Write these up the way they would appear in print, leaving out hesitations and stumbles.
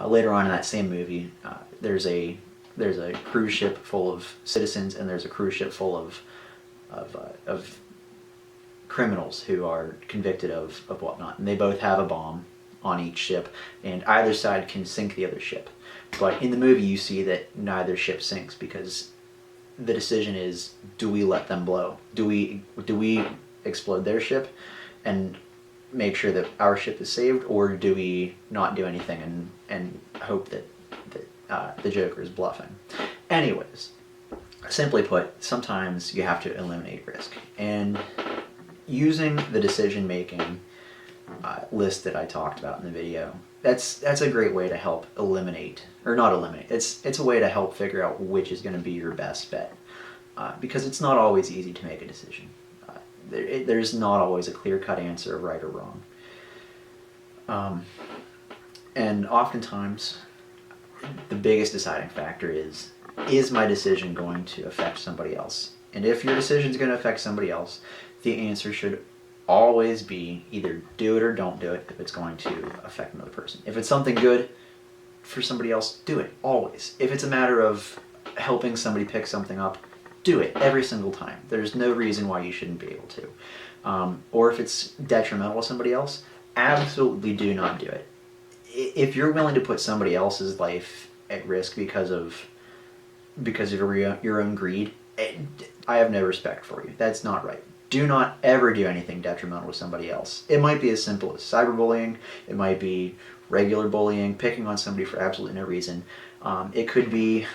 Later on in that same movie, there's a cruise ship full of citizens, and there's a cruise ship full of criminals who are convicted of whatnot, and they both have a bomb on each ship, and either side can sink the other ship. But in the movie, you see that neither ship sinks because the decision is: do we let them blow? Do we explode their ship and make sure that our ship is saved, or do we not do anything and hope that the Joker is bluffing? Anyways, simply put, sometimes you have to eliminate risk, and using the decision-making list that I talked about in the video, that's a great way to help eliminate, or not eliminate, it's a way to help figure out which is going to be your best bet, because it's not always easy to make a decision. There's not always a clear-cut answer of right or wrong. And oftentimes, the biggest deciding factor is my decision going to affect somebody else? And if your decision is going to affect somebody else, the answer should always be either do it or don't do it if it's going to affect another person. If it's something good for somebody else, do it, always. If it's a matter of helping somebody pick something up, do it every single time. There's no reason why you shouldn't be able to. Or if it's detrimental to somebody else, absolutely do not do it. If you're willing to put somebody else's life at risk because of your own greed, I have no respect for you. That's not right. Do not ever do anything detrimental to somebody else. It might be as simple as cyberbullying. It might be regular bullying, picking on somebody for absolutely no reason. It could be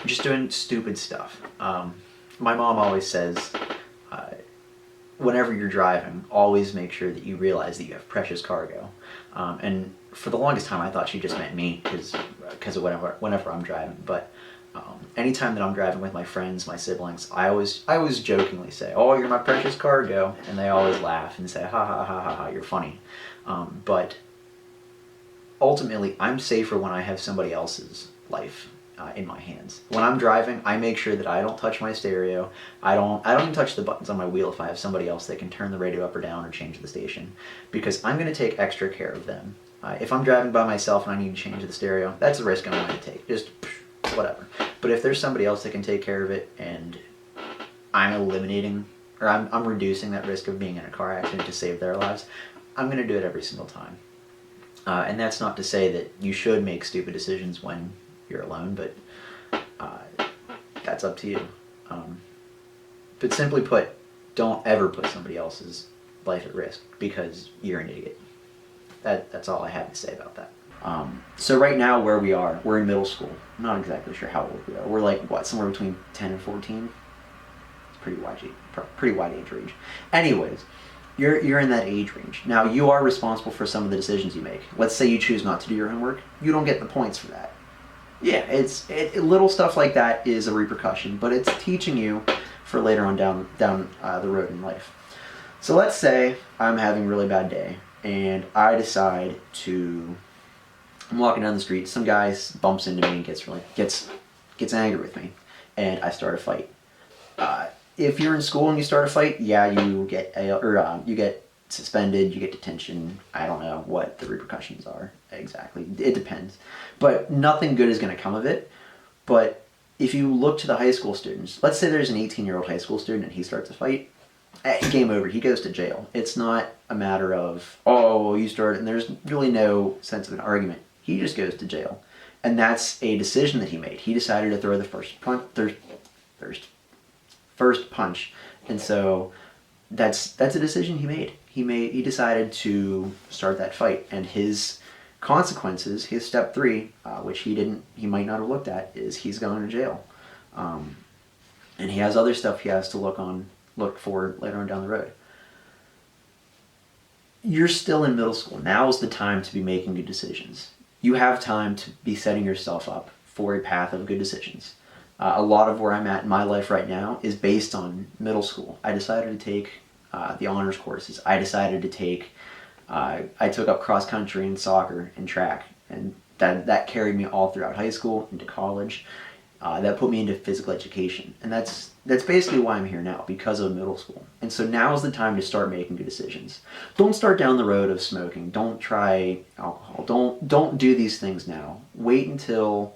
just doing stupid stuff. My mom always says, whenever you're driving, always make sure that you realize that you have precious cargo. And for the longest time, I thought she just meant me because of whenever I'm driving. But anytime that I'm driving with my friends, my siblings, I always jokingly say, "Oh, you're my precious cargo," and they always laugh and say, "Ha ha ha ha ha, you're funny." But ultimately, I'm safer when I have somebody else's life in my hands. When I'm driving, I make sure that I don't touch my stereo. I don't even touch the buttons on my wheel if I have somebody else that can turn the radio up or down or change the station, because I'm going to take extra care of them. If I'm driving by myself and I need to change the stereo, that's a risk I'm going to take. Just whatever. But if there's somebody else that can take care of it, and I'm eliminating, or I'm reducing that risk of being in a car accident to save their lives, I'm going to do it every single time. And that's not to say that you should make stupid decisions when you're alone, but that's up to you. But simply put, don't ever put somebody else's life at risk because you're an idiot. That's all I have to say about that. So right now, where we are, we're in middle school. I'm not exactly sure how old we are. We're like, what, somewhere between 10 and 14? It's pretty wide age range. Anyways, you're in that age range. Now, you are responsible for some of the decisions you make. Let's say you choose not to do your homework. You don't get the points for that. Yeah, little stuff like that is a repercussion, but it's teaching you for later on down the road in life. So let's say I'm having a really bad day, and I decide I'm walking down the street, some guy bumps into me and gets angry with me, and I start a fight. If you're in school and you start a fight, yeah, you get suspended, you get detention. I don't know what the repercussions are exactly. It depends. But nothing good is going to come of it. But if you look to the high school students, let's say there's an 18-year-old high school student and he starts a fight, game over, he goes to jail. It's not a matter of, oh, you started, and there's really no sense of an argument. He just goes to jail. And that's a decision that he made. He decided to throw the first punch. And so that's a decision he made. He decided to start that fight, and his consequences, his step 3, which he might not have looked at, is he's going to jail. And he has other stuff he has to look for later on down the road. You're still in middle school. Now is the time to be making good decisions. You have time to be setting yourself up for a path of good decisions. A lot of where I'm at in my life right now is based on middle school. I decided to take the honors courses. I took up cross country and soccer and track, and that carried me all throughout high school into college. that put me into physical education, and that's basically why I'm here now, because of middle school. And so now is the time to start making good decisions. Don't start down the road of smoking. Don't try alcohol. Don't do these things now. Wait until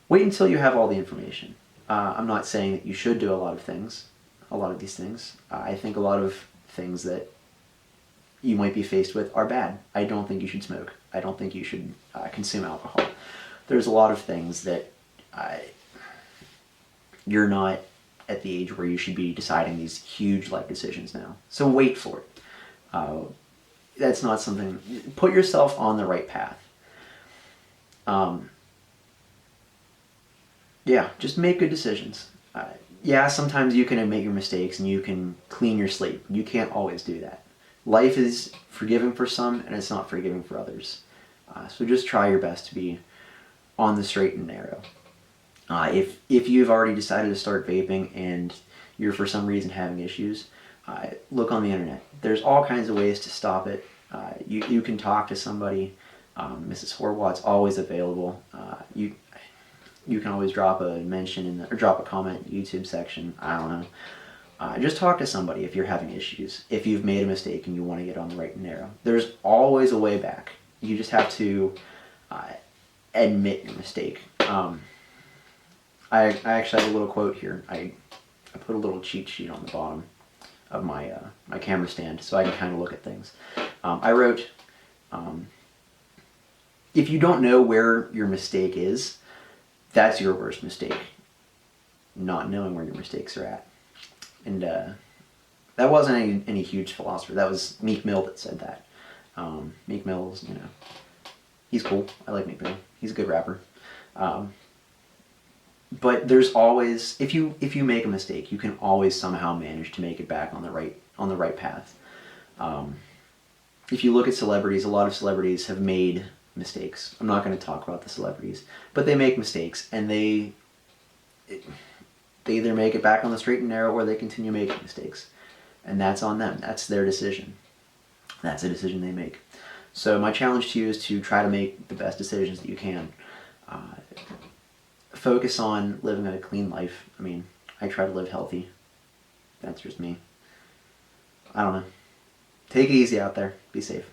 you have all the information. I'm not saying that you should do a lot of these things. I think a lot of things that you might be faced with are bad. I don't think you should smoke. I don't think you should consume alcohol. There's a lot of things that you're not at the age where you should be deciding these huge life decisions now. So wait for it. That's not something. Put yourself on the right path. Yeah, just make good decisions. Yeah, sometimes you can admit your mistakes and you can clean your slate. You can't always do that. Life is forgiving for some, and it's not forgiving for others. So just try your best to be on the straight and narrow. If you've already decided to start vaping and you're for some reason having issues, look on the internet. There's all kinds of ways to stop it. You can talk to somebody. Mrs. Horwat's always available. You can always drop a mention or drop a comment in the YouTube section. I don't know. Just talk to somebody if you're having issues. If you've made a mistake and you want to get on the right and narrow, there's always a way back. You just have to admit your mistake. I actually have a little quote here. I put a little cheat sheet on the bottom of my my camera stand so I can kind of look at things. I wrote, if you don't know where your mistake is, that's your worst mistake. Not knowing where your mistakes are at. And that wasn't any huge philosopher. That was Meek Mill that said that. Meek Mill's, he's cool. I like Meek Mill. He's a good rapper. But there's always, if you make a mistake, you can always somehow manage to make it back on the right path. If you look at celebrities, a lot of celebrities have made mistakes. I'm not going to talk about the celebrities, but they make mistakes, and they either make it back on the straight and narrow or they continue making mistakes. And that's on them. That's their decision. That's a decision they make. So my challenge to you is to try to make the best decisions that you can. Focus on living a clean life. I mean, I try to live healthy. That's just me. I don't know. Take it easy out there. Be safe.